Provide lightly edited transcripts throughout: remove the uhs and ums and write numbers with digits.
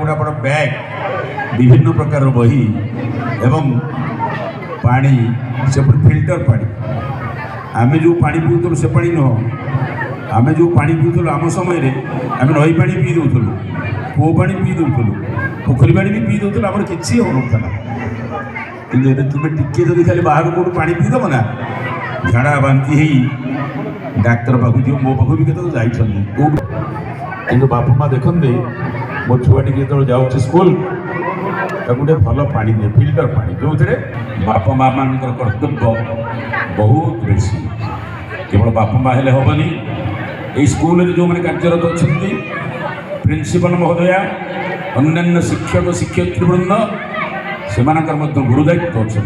बड़ा बड़ा बैग विभिन्न प्रकार बही एवं पानी से फिल्टर पानी आम जो पानी पीऊलु से पानी नुह आम जो पानी पीऊलु आम समय आम नई पानी पी दूलु कूओ पानी पी दूलु पोखरी पानी भी पी दूलु आम कि हो कि तुम्हें टिके जब खाली बाहर कौट पा पीदेव ना झाड़ा बांति हो डाक्तर पाक जी मो पाक भी कत जाइए बापा माँ देखते मो छुआटी जो जाऊँ स्कूल गोटे भल पा दिए फिल्टर पा जो थे बापा माँ मान कर्तव्य बहुत बेसी केवल बापा माँ हेले हेनी ये स्कूल जो मैंने कार्यरत अच्छा प्रिंसिपल महोदया अन्य शिक्षक शिक्षयित्रीवृंद से गुरुदायित्व अच्छा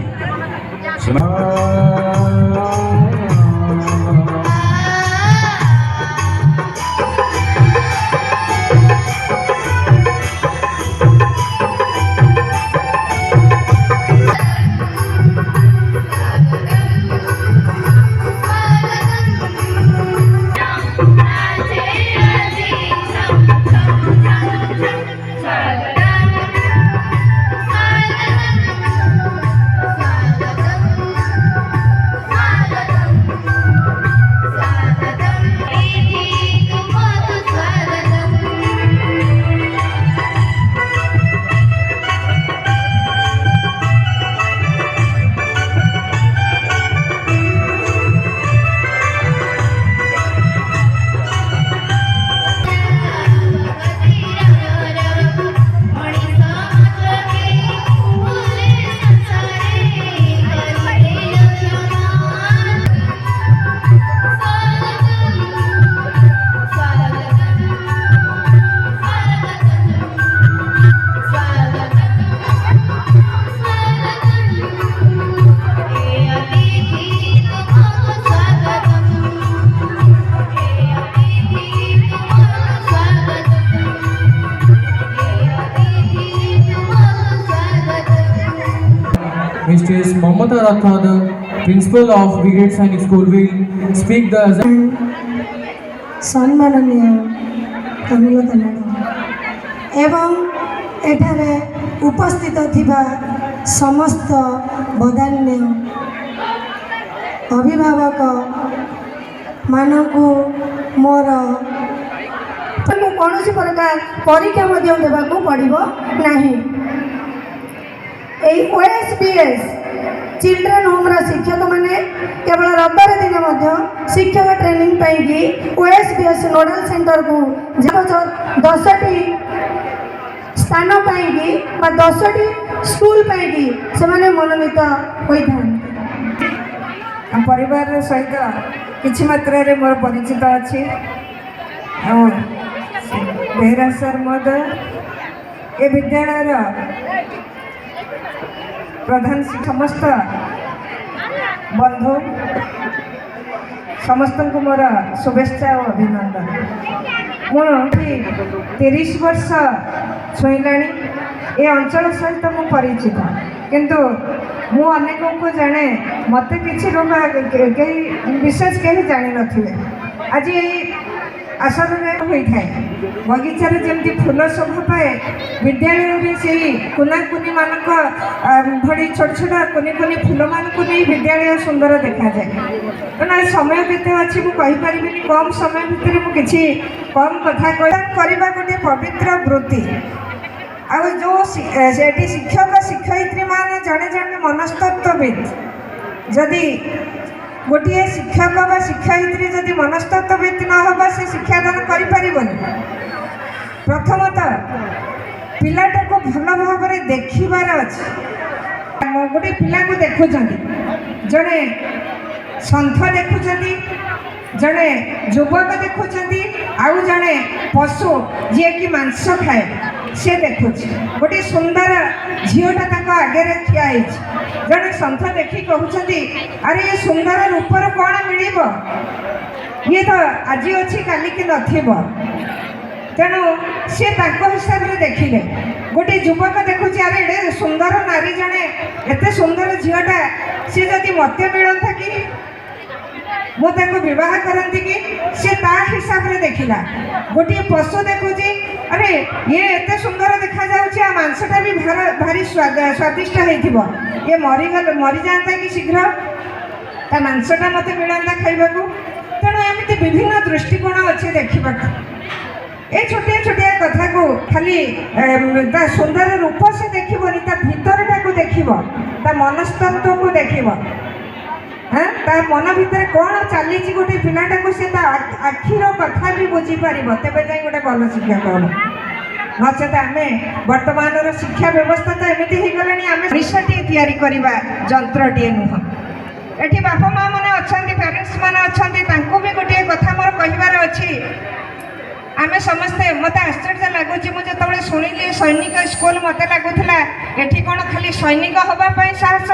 Mrs. Mamata Rathod, Principal of Brigade Sainik School, will speak the सम्माननीय कमलता मैडम एवं एठारे उपस्थित थिबा समस्त बदान्य अभिभावक मानकु मोर कौन प्रकार परीक्षा देवाक पड़ो नहीं OSBS चिल्ड्रेन होम शिक्षक मैंने केवल रविवार दिन शिक्षक ट्रेनिंग पाई OSBS नोडल सेंटर को 10टी स्थान पाई 10टी स्कूल पाई से मनोनीत होता परिवार सहित किसी मात्रा रे मोर परिचित अच्छी बेहरा सर महोदय ए विद्यालय प्रधान समस्त बंधु समस्त को मोर शुभेच्छा और अभिनंदन मुझे 30 वर्ष छुईला ये अंचल सहित मु परिचित किंतु मु अनेकों को जाने मत किसी लोग कहीं विशेष कहीं जानी नथिले आज आसन होता है बगीचार जमी फूल शोभा पाए विद्यालय से कुनाकुनी मान भड़ी छोट छोट कुनी कुनी फूल मान को नहीं विद्यालय सुंदर देखा जाए तेना समय केते अच्छी मुझे कम समय भितर मुझे कम कथा करने गोटे पवित्र वृत्ति आ जो शिक्षक शिक्षयित्री मान जड़े जड़े मनस्तत्वविद जदि गोटे शिक्षक व शिक्षयित्री जदि मनस्तत्वविद न हो से शिक्षादान कर प्रथमतः पिलाटा को भल भाव में देखार अच्छे गोटे पिला को देखुं जड़े सन्थ देखुं जड़े युवक देखुं आउ जड़े पशु जी कि मांस खाए से देखुँ गोटे सुंदर झीटा आगे ठियाई जड़े सन्थ देखी कहते अरे ये सुंदर रूपर कौन मिल ये तो आज अच्छी काली की नथिबो तेणु सी हिसाब से देखिले गोटे युवक देखुची अरे एडे सुंदर नारी जड़े एत सुंदर झीटा सी जदि मत मिलता कि मुझे बह करती कि सी ता हिसाब से देखला गोटे पशु देखुची अरे ये एत सुंदर देखा ମାଂସଟା ବି ଭାରି ସ୍ୱାଦିଷ୍ଟ ହେଇଥିବ, ଏ ମରିଯାଆନ୍ତା କି ଶୀଘ୍ର, ତା ମାଂସଟା ମୋତେ ମିଳନ୍ତା ଖାଇବାକୁ। ତେଣୁ ଏମିତି ବିଭିନ୍ନ ଦୃଷ୍ଟିକୋଣ ଅଛି ଦେଖିବାକୁ। ଏ ଛୋଟିଆ ଛୋଟିଆ କଥାକୁ ଖାଲି ତା ସୁନ୍ଦର ରୂପ ସେ ଦେଖିବନି, ତା ଭିତରଟାକୁ ଦେଖିବ, ତା ମନସ୍ତତ୍ଵକୁ ଦେଖିବ। ତା ମନ ଭିତରେ କ'ଣ ଚାଲିଛି ଗୋଟେ ପିଲାଟାକୁ ସେ ତା ଆଖିର କଥା ବି ବୁଝିପାରିବ, ତେବେ ଯାଇ ଗୋଟେ ଭଲ ଶିକ୍ଷକ ହେବ। ନଚେତ ଆମେ ବର୍ତ୍ତମାନର ଶିକ୍ଷା ବ୍ୟବସ୍ଥା ତ ଏମିତି ହେଇଗଲାଣି, ଆମେ ମଣିଷଟିଏ ତିଆରି କରିବା ଯନ୍ତ୍ରଟିଏ ନୁହଁ। ଏଠି ବାପା ମା ମାନେ ଅଛନ୍ତି, ପ୍ୟାରେଣ୍ଟସ୍ ମାନେ ଅଛନ୍ତି, ତାଙ୍କୁ ବି ଗୋଟିଏ କଥା ମୋର କହିବାର ଅଛି। ଆମେ ସମସ୍ତେ, ମୋତେ ଆଶ୍ଚର୍ଯ୍ୟ ଲାଗୁଛି, ମୁଁ ଯେତେବେଳେ ଶୁଣିଲି ସୈନିକ ସ୍କୁଲ, ମୋତେ ଲାଗୁଥିଲା ଏଠି କ'ଣ ଖାଲି ସୈନିକ ହେବା ପାଇଁ ସାହସ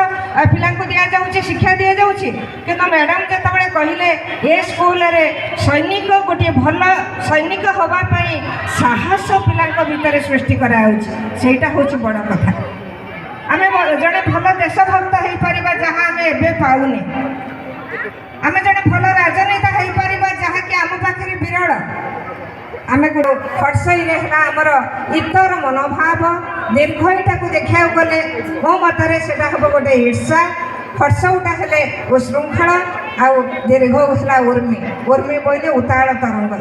ପିଲାଙ୍କୁ ଦିଆଯାଉଛି, ଶିକ୍ଷା ଦିଆଯାଉଛି। କିନ୍ତୁ ମ୍ୟାଡ଼ାମ୍ ଯେତେବେଳେ କହିଲେ ଏ ସ୍କୁଲରେ ସୈନିକ, ଗୋଟିଏ ଭଲ ସୈନିକ ହେବା ପାଇଁ ସାହସ ପିଲାଙ୍କ ଭିତରେ ସୃଷ୍ଟି କରାଯାଉଛି, ସେଇଟା ହେଉଛି ବଡ଼ କଥା। ଆମେ ଜଣେ ଭଲ ଦେଶଭକ୍ତ ହେଇପାରିବା, ଯାହା ଆମେ ଏବେ ପାଉନି। ଆମେ ଜଣେ ଭଲ ରାଜନେତା ହେଇପାରିବା, ଯାହାକି ଆମ ପାଖରେ ବିରଳ। ଆମେ ହର୍ଷଇରେ ହେଲା ଆମର ଇତର ମନୋଭାବ, ଦୀର୍ଘଇଟାକୁ ଦେଖିବାକୁ ଗଲେ ମୋ ମତରେ ସେଟା ହେବ ଗୋଟେ ଈର୍ଷା, ହର୍ଷଉଟା ହେଲେ ଉଶୃଙ୍ଖଳ, ଆଉ ଦୀର୍ଘ ହେଲା ଉର୍ମି। ଉର୍ମି ବୋଇଲେ ଉତାଳ ତରଙ୍ଗ।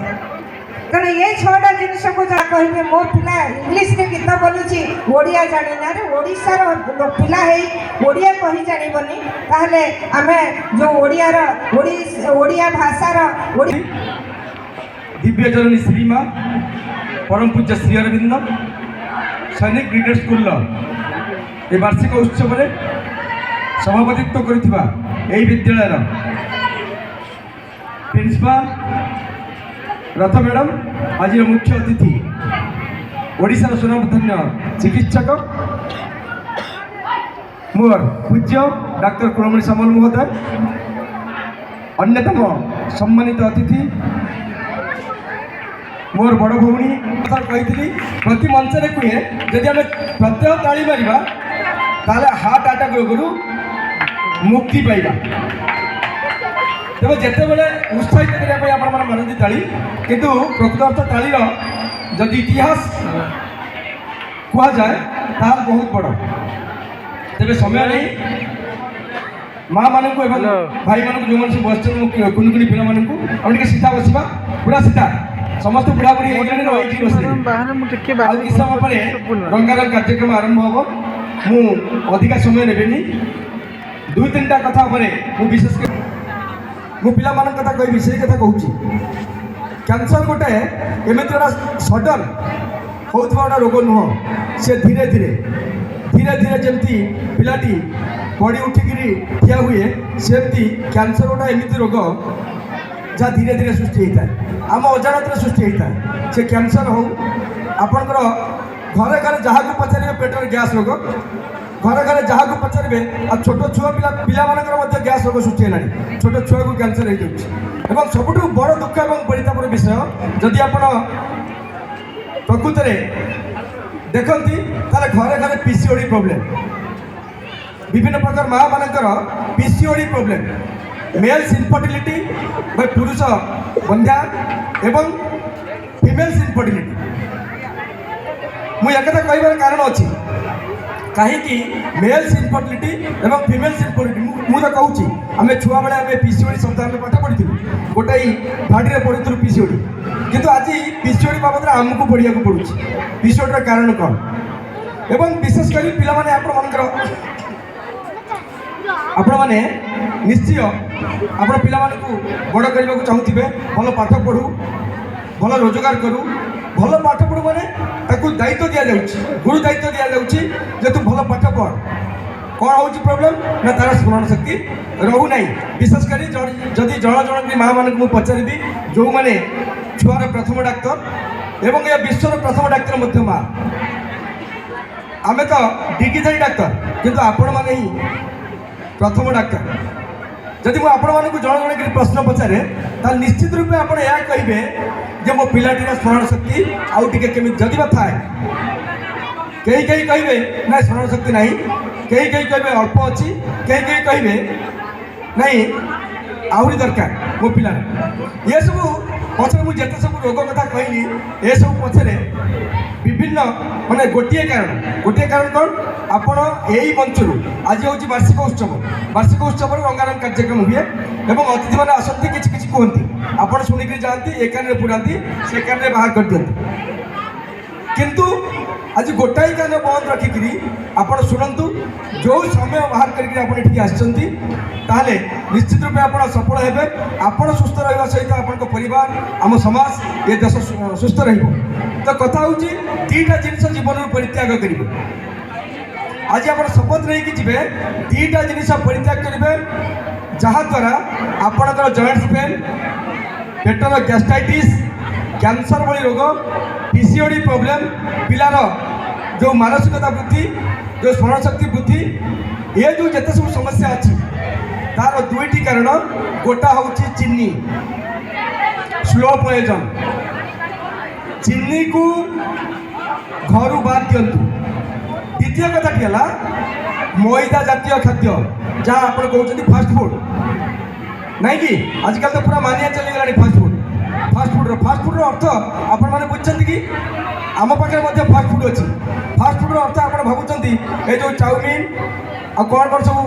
ତେଣୁ ଏ 6ଟା ଜିନିଷକୁ ଯାହା କହିବେ, ମୋ ପିଲା ଇଂଲିଶରେ ଗୀତ ବୋଲୁଛି, ଓଡ଼ିଆ ଜାଣିନି। ଆରେ ଓଡ଼ିଶାର ପିଲା ହେଇ ଓଡ଼ିଆ କହି ଜାଣିବନି, ତାହେଲେ ଆମେ ଯେଉଁ ଓଡ଼ିଆ ଭାଷାର दिव्यजननी श्रीमा परम पूज्य श्री अरविंद सैनिक ब्रिगेड स्कूल ये वार्षिक उत्सव में सभापतित्व करिथिबा एही विद्यालय प्रिंसिपाल रथ मैडम, आज मुख्य अतिथि ओडिशार सुनामधन्य चिकित्सक मोर पूज्य डॉक्टर कुलमणि सामल महोदय, अन्यतम सम्मानित अतिथि मोर बड़ भौणी कही प्रति मंच में कहे जदि आम प्रत्येक ताली मारिबा ताले हार्ट अटैक रोगरू मुक्ति पाइबा। तेज जिते बड़े उत्साहित करने आप मानती ताली, किंतु प्रकृत अर्थ तालीर जदि इतिहास कह जाए ताल बहुत बड़। तेज समय नहीं माँ मान भाई मान जो मैंने बस कुनि कुनि पिला मानू आम सीधा बसवा, पूरा सीधा समस्त बुढ़ा बुढ़ी किस समय पर रंगारंग कार्यक्रम आरंभ हम। मु अधिका समय नेबेनी, 2-3टा कथा विशेष मु पिला कथा कहि से कथा कहूँ। कैंसर गोटे एमती गोटा सडन होता गोटा रोग नुह, से धीरे धीरे जमती पिलाटी पड़ी उठिक ठिया हुए, सेमती कैंसर गोटा एमती रोग जहाँ धीरे धीरे सृष्टि होता है, आम अजाणत सृष्टि होता है। से कैंसर हो आपणकर घरे घरे जहाँ को पचारे पेटर गैस रोग, घरे घरे जहाँ को पचारे आ छोट छुआ पिला मानकर गैस रोग सृष्टि है, छोट छुआ को कैंसर हो जाए। सबुठ बड़ दुख और परितापर विषय जदि आप प्रकृत में देखती ताले घरे घरे पीसीओडी प्रॉब्लम, विभिन्न प्रकार माँ मानकर पीसीओडी प्रॉब्लम, मेल्स इनफर्टिलिटी बाय पुरुष बंध्या एवं फीमेल्स इनफर्टिलिटी। मुझे कहबार कारण अच्छी कहीं मेल्स इनफर्टिलिटी एवं फीमेल्स इनफर्टिलिटी मुझे कहूँ आम छुआ बेले आम पीसीओडी शब्द आम पाठ पढ़ी गोटे भाड़ी पढ़ी पीसीओडी, किंतु आज पीसीओडी बाबद आमको पढ़िया पड़ू पीसीओडी कारण कौन एवं विशेषकर पिला आपण मैंने निश्चय आप पिला बड़ करने को चाहूे, भल पाठ पढ़ू, भल रोजगार करूँ, भल पाठ पढ़ू मैंने दायित्व दि जाऊँ, गुरु दायित्व दि जाऊँ जे तू भल पाठ पढ़। कौन हो प्रॉब्लम ना तार स्मरण शक्ति रहू ना। विशेषकर जदि जन जन माँ मान पचारि जो मैंने छुआर प्रथम डाक्तर एवं यह विश्वर प्रथम डाक्तर माँ, आम तो डिग्रीधारी डाक्तर किंतु आपण मैंने ही प्रथम डाक्तर। जदि मुझे आपण मानक जन जन प्रश्न पचारे ताल निश्चित रूपे आप कहे जे मो पिलाटीर स्मरण शक्ति आउ टिके केमी जदि बा थाए, कहीं कहीं कहे ना स्मरण शक्ति नहीं, कहीं कहीं कहे अल्प अच्छी, कहीं कहीं कहे नहीं आहरी दरकार मो पिला। ये सब पछरे मुझे जिते सब रोग कथा कहली ए सब पछरे विभिन्न माने गोटे कारण कौन आपण यही मंचर आज हूँ वार्षिक उत्सव रंगारंग कार्यक्रम हुए और अतिथि मैंने आसती किसी किसी कहती आप शुणिक जाती ए कान पुराती से कान बाहर कर दिखती किंतु आज गोटाए कान बंद रखिकी आप शुणु जो समय बाहर करके आसती ताहले निश्चित रूपे आप सफल हेबे आप सुस्थ रहा सहित आप परिवार आम समाज ये देश सुस्थ रहिबो। तो कथा हूँ दीटा जिनिस जीवन परित्याग करेंगे आज आप शपथ नहीं कि दीटा जिनिस परित्याग करेंगे जहाद्वारा आपणकर जॉइंट्स पेन पेटर गैस्ट्राइटिस कैंसर भली रोग पीसीओडी प्रॉब्लम पिलार जो मानसिकता वृद्धि जो स्मरण शक्ति वृद्धि ये जो जिते सब समस्या अच्छी तार दुईटी कारण गोटा हूँ चीनी स्लो पॉइजन चीनी को घर बाद दिंतु द्वितीय कथाटी है मैदा जातीय खाद्य जहाँ आप कहते फास्ट फूड नहीं कि आजकल तो पूरा मानिया चलीगला फास्ट फूड अर्थ आपण मैंने बुझे कि आम पाखे फास्ट फूड अच्छी फास्ट फूड अर्थ आप भावुं ये जो चाउमिन आ कौन सब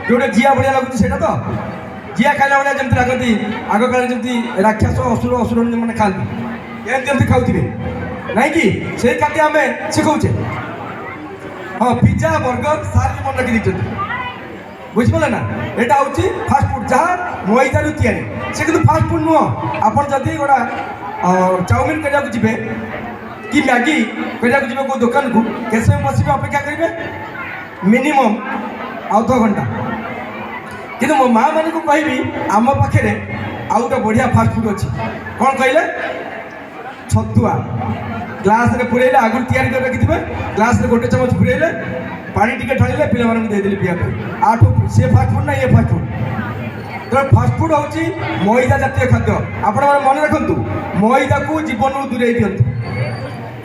जो जिया बढ़िया लगुच से तो जिया खाला भाया जमी लगती आग काल जमी राक्षस असुर मैंने खाती एमती खाऊे ना कि से खाद्य आम शिखाऊे हाँ पिज्जा बर्गर सार भी मन रखी देखते बुझिपारे ना यहाँ हूँ फास्ट फूड जहाँ मैदार या से कि फास्ट फूड नुह आप जदि गोटा चाउमिन करने जी कि मैगी करने जी कौ दुकान को के समय बस अपेक्षा करेंगे मिनिमम आध घंटा कि मो माँ मान को कहि आम पाखे आउ गोटे बढ़िया फास्ट फूड अच्छी कौन कहले छतुआ ग्लास रे पुरेले आगुरी तैयारी कर रखिथे ग्लास रे गोटे चमच पुरेले पानी टिके ढालिले पिला मानक दे देले पिया पे आठो से फास्ट फूड ना ये फास्ट फूड तो फास्ट फूड होची मैदा जातीय खाद्य आपण माने मन रखंतु मैदा को जीवन रू दूरे दियंतु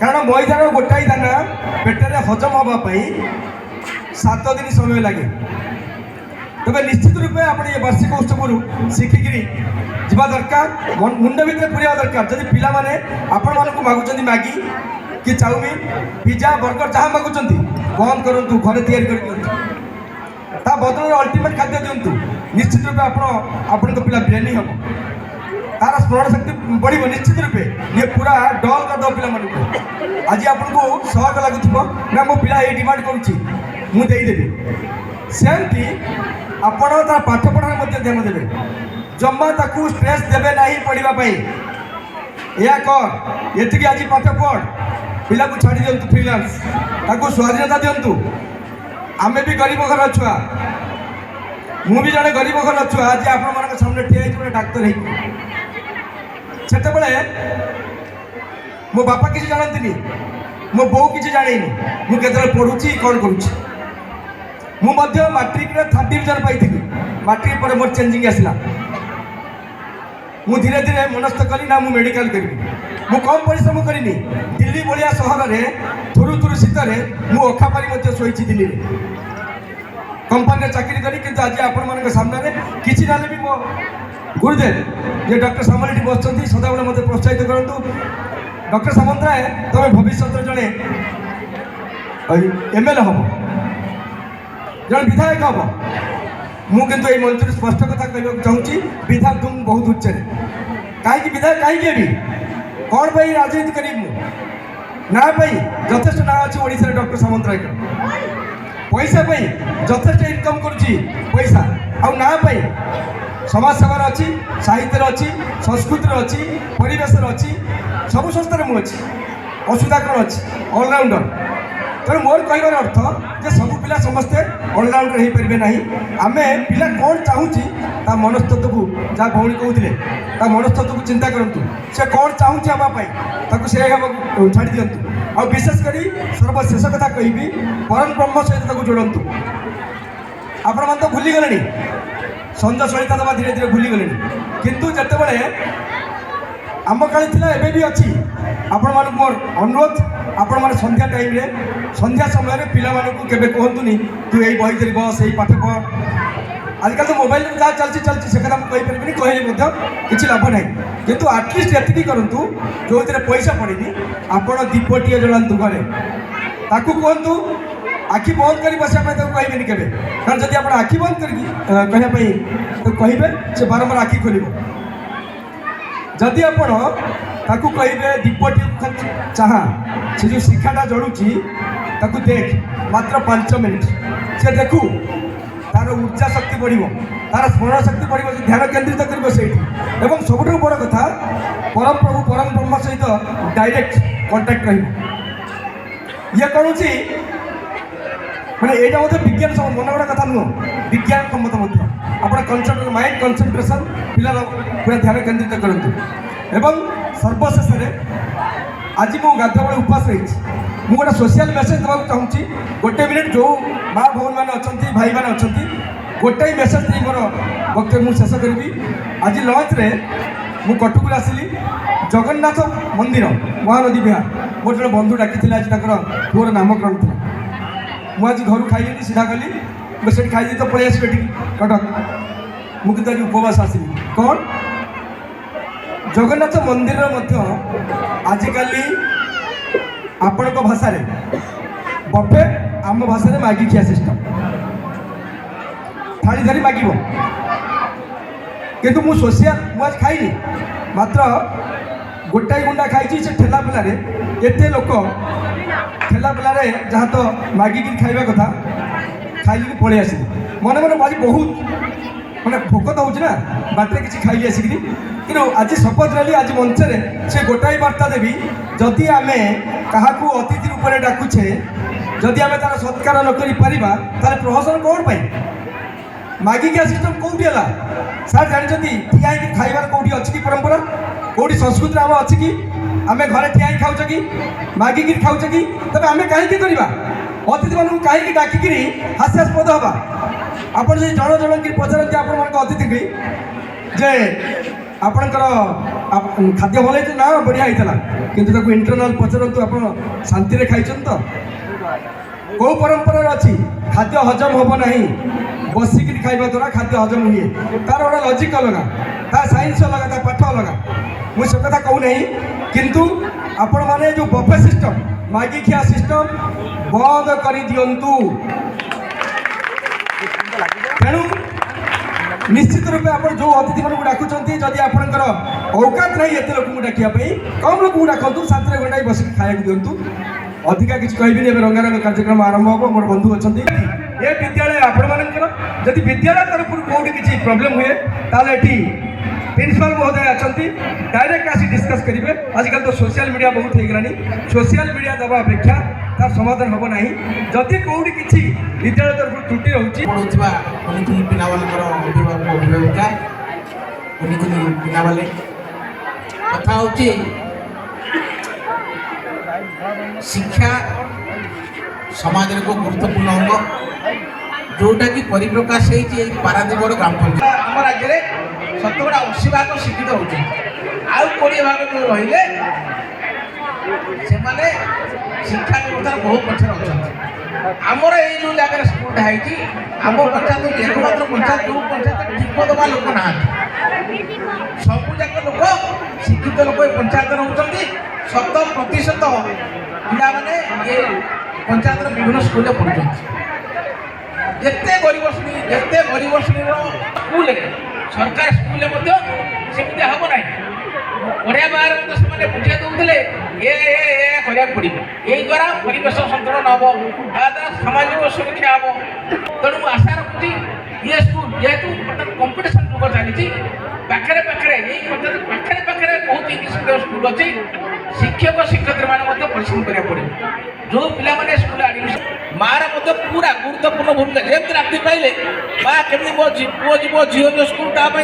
कारण मैदार गोटाई दाना पेटरे हजम हवा पाई 7 दिन समय लगे तबे निश्चित रूपे आप ये वार्षिक उत्सव शिखिकी जा दरकार मुंड भितर पूरा दरकार जब पिला माने आपण मानक मागुचंदी मैगी कि चाउमिन पिज्जा बर्गर जहाँ मागुचंदी बंद करंतु घरे तैयारी कर दियंतु ता बदल अल्टीमेट खाद्य दियंतु निश्चित रूपे आपण पिला ब्रेनी हम तार स्मरण शक्ति बढ़ निश्चित रूपे ये पूरा डल कर दो पिला मानक आज आपको सहज लगुथिबो ना मो पिला ये डिमांड करूची मु देदेवी सेमती आपण तार पाठ पढ़ा ध्यान देवे जम्मा ताकू स्ट्रेस देवे नहीं पढ़ाई या कर ये आज पाठ पढ़ पिला को छाड़ी दिंतु फ्रीलांस ताकू स्वाधीनता दिंतु आमे भी गरीब घर छुआ मु भी जड़े गरीब घर छुआ आज आप सामने ठिया गोटे डाक्तर से मो बापा किसी जानती मो बो किसी जानी मुझे पढ़ुची कौन करुच्ची मुझे मैट्रिक 3rd डिविजन पाई मैट्रिक पर मोर चेंजिंग आसला मु धीरे धीरे मनस्थ कली ना मु मेडिकल करी मु कम परिश्रम करिनी दिल्ली भलिया सहर में थुरु थुरु शीतर मु अखापारी शोची दिल्ली कंपानी चाकरी करी किंतु आज आपण मान सामने किसी ना भी मो गुरुदेव ये डॉक्टर सामंत बस सदाबले मत प्रोत्साहित करूँ डॉक्टर सामंत राय तुम भविष्य जड़े एमएलए हम जन विधायक हम मुझे मंच स्पष्ट कथा कहना चाहूँगी विधायक तुम बहुत उच्च कहीं विधायक कहीं कौन पर राजनीति करी ना यथेष ना अच्छी ओडिशा डॉक्टर सामंत राय पैसा यथेष इनकम करुच्ची पैसा आउ ना समाज सेवार अच्छी साहित्य अच्छी संस्कृति अच्छी परिवेश अच्छी सब संस्थार मुझे असुविधा कौन अच्छी ऑलराउंडर तेणु मोर कहबार अर्थ जे सब पिला समस्ते ऑलराउंडर हो पारे ना आम पिला कौन चाहूँगी ता मनस्तत्व को जहाँ भौणी कहते ता मनस्तत्व को चिंता करूँ से कौन चाहूँगी हाँपी से छाड़ दिंतु और विशेषकर सर्वशेष कथा कहि परम ब्रह्म सहित जोड़तु आपण मैंने तो भूलीगले संज सहिता दबा धीरे धीरे भूलीगले किंतु जितेबाला आम काली थी एवं भी अच्छी आपण मान मोर अनुरोध आपण मैंने संध्या टाइम संध्या समय पिला कहतुनि तू यही बही धरी बस यही पाठ पढ़ आजकल तो मोबाइल जहाँ चलती चलती से कथा मुझे कहीपरि कहले किसी लाभ ना किंतु आटलिस्ट एति करूँ जो पैसा पड़ेनि आपण दीपटीए जलांतु घरे ताकू कहतु आखि बंद कर बसा कहबेनि के कारण जब आप आखि बंद करके कहे से बारंबार आखि खोल जदि आपण ताकू कहे दीपटी चाह से जो शिखाटा जलुची ताकू देख मात्र 5 मिनिट से देखू तार ऊर्जा शक्ति बढ़ तार स्मरण शक्ति बढ़ ध्यान केन्द्रित कर सबुठ बड़ कथा परम प्रभु परम ब्रह्म सहित डायरेक्ट कंटाक्ट ये कौन मैंने यहाँ मतलब विज्ञान मन गड़ा कथा नुह विज्ञान सम्मत आप माइंड कनसेंट्रेशन पिलार पूरा ध्यान केन्द्रित करूँ सर्वशेष आज मु गाधा बेले उपास रही मुझे गोटे सोशल मेसेज देवा चाहूँगी गोटे मिनिट जो माँ भौन मैंने अच्छा भाई मैंने अच्छा गोटे मेसेज दे मोर वक्तव्य मुझे शेष करी आज लंच रे मु कटक आसली जगन्नाथ मंदिर महानदी विहार मोर जो बंधु डाकी आज पुअर नामकरण था मुझे घर खाइली सीधा गली मुझे खाई तो पलि आस कटक मुझे आज उपवास आसली कौन जगन्नाथ मंदिर आजिकल आपण भाषा बफे आम भाषा मागी खिया सिस्टम थाली धरी मागिब किंतु मु सोशियल मुझे खाइनी मात्र गोटाई गुंडा खाई से ठेला पेलारे एते लोक ठेला पेलारे जहाँ तो मागिकी खाइबा कथा खाइली पलि आस मन मन आज बहुत मैंने भोक तो होना बाटे किसी खाइली आसिक कि आज शपथ रही आज मंच से गोटाई वार्ता देवी जदि आम क्या अतिथि रूप में डाकुचे जदि आम तार सत्कार न कर प्रहसन कौन पाई मागिकिया सिस्टम कौटी है सार जानते ठिया खाइबार कौटी अच्छी कि परंपरा कौटी संस्कृति आम अच्छी कि आम घरे ठिया खाऊच कि मागिकी खाऊच कि तब आम कहीं करवा अतिथि मानू कहीं डाकिक हास्यास्पद हवा आपड़ जन जन की पचारती आपण अतिथि की जे आपणकर खाद्य भल ना बढ़िया होता कि इंटरनाल पचारतु आप शांति खाई तो कौ परंपरा अच्छी खाद्य हजम हम ना बसिक खाइबा द्वारा खाद्य हजम हुए तार गोटे लजिक अलग ता साइंस अलग ता पाठ अलग मुझे से कथा कहूना किंतु आपण मैंने जो बफे सिस्टम मागी खिया सिस्टम बंद कर दिंतु तेणु निश्चित रूपे आप जो अतिथि मानक डाकुंट जदि आपंकर औकात नहीं एत लोक डाकियापी कम लोक डाकतु शांति घंटा बस खाया दिंतु अधिका किसी कहबी रंगारंग कार्यक्रम आरंभ हम मोर बंधु अच्छा ये विद्यालय आपण जदि विद्यालय तरफ कौटी किसी प्रोब्लेम हुए ताले प्रिंसिपल महोदय अच्छा डायरेक्ट आसी डिस्कस करेंगे आजकल तो सोशल मीडिया बहुत हो गलानी सोशल मीडिया देवा अपेक्षा तार समाधान हम ना जदि कौटी किसी विद्यालय तरफ त्रुटि रोचे पढ़ुवा कुनी पिला अभिभावक अभिभाविका कुनी पिला कथा हूँ शिक्षा समाज को गुरुत्वपूर्ण अंग जोटा कि परिप्रकाश होती पारादीप ग्राम पंचायत आम राज्य में 80% शिक्षित होती आउ 20% जो रही से शिक्षा व्यवस्था बहुत पछर अच्छा आमर ये जो जगह स्कूल है आम पंचायत एकमात्र पंचायत जो पंचायत टीप दबा लोक ना सबूक लोक शिक्षित लोक पंचायत रोचे 100% पिला मैंने ये पंचायत विभिन्न स्कूल पढ़ुं जिते गरीब श्रेणी स्कूल सरकार स्कूल सेमती हम ना पढ़िया बाहर से बुझे दूसरे ये पड़ो यही द्वारा परिवेश संतुलन हम द्वारा सामाजिक सुरक्षा हम तेणु मुझे आशा रखुच्छी ये स्कूल जेहेतु कंपिटिशन जुग चली पाखे पाखे पाखे पाखे बहुत इंग्लीश मीडियम स्कूल अच्छी शिक्षक शिक्षयित्री मैंने परिश्रम करा पड़े जो पिला स्कूल आडमिशन मार पूरा गुरुत्वपूर्ण भूमिका जमी राति पाइले माँ केमी मो पुओ जीव झील जो स्कूल राति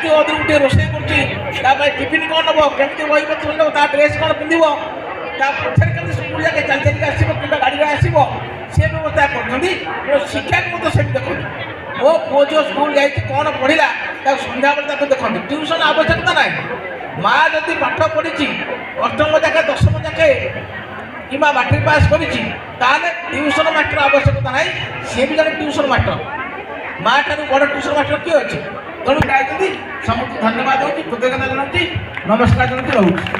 अदर गोटे रोषे कर टिफिन कौन नब केमी बही पत्र नब ड्रेस कौन पिंध पक्षर के स्कूल जाके चल चल आसो कि गाड़ी आसो सी व्यवस्था कर शिक्षा को से देखो मो पुओ जो स्कूल जा कौन पढ़ला सन्ध्या बेले देखते ट्यूशन आवश्यकता ना माँ जदि पाठ पढ़ी 8म जाके 10म जाके कि मैट्रिक पास कर ट्यूशन मास्टर आवश्यकता ना सी भी जन ट्यूशन मास्टर ମା ଠାରୁ ବଡ଼ ଟ୍ୟୁସନ୍ ମାଷ୍ଟର କିଏ ଅଛି? ତେଣୁ ଯାଇଛନ୍ତି ସମସ୍ତଙ୍କୁ ଧନ୍ୟବାଦ ଦେଉଛି, କୃତଜ୍ଞତା ଜଣାଉଛି, ନମସ୍କାର ଜଣାଉଛି, ରହୁଛି।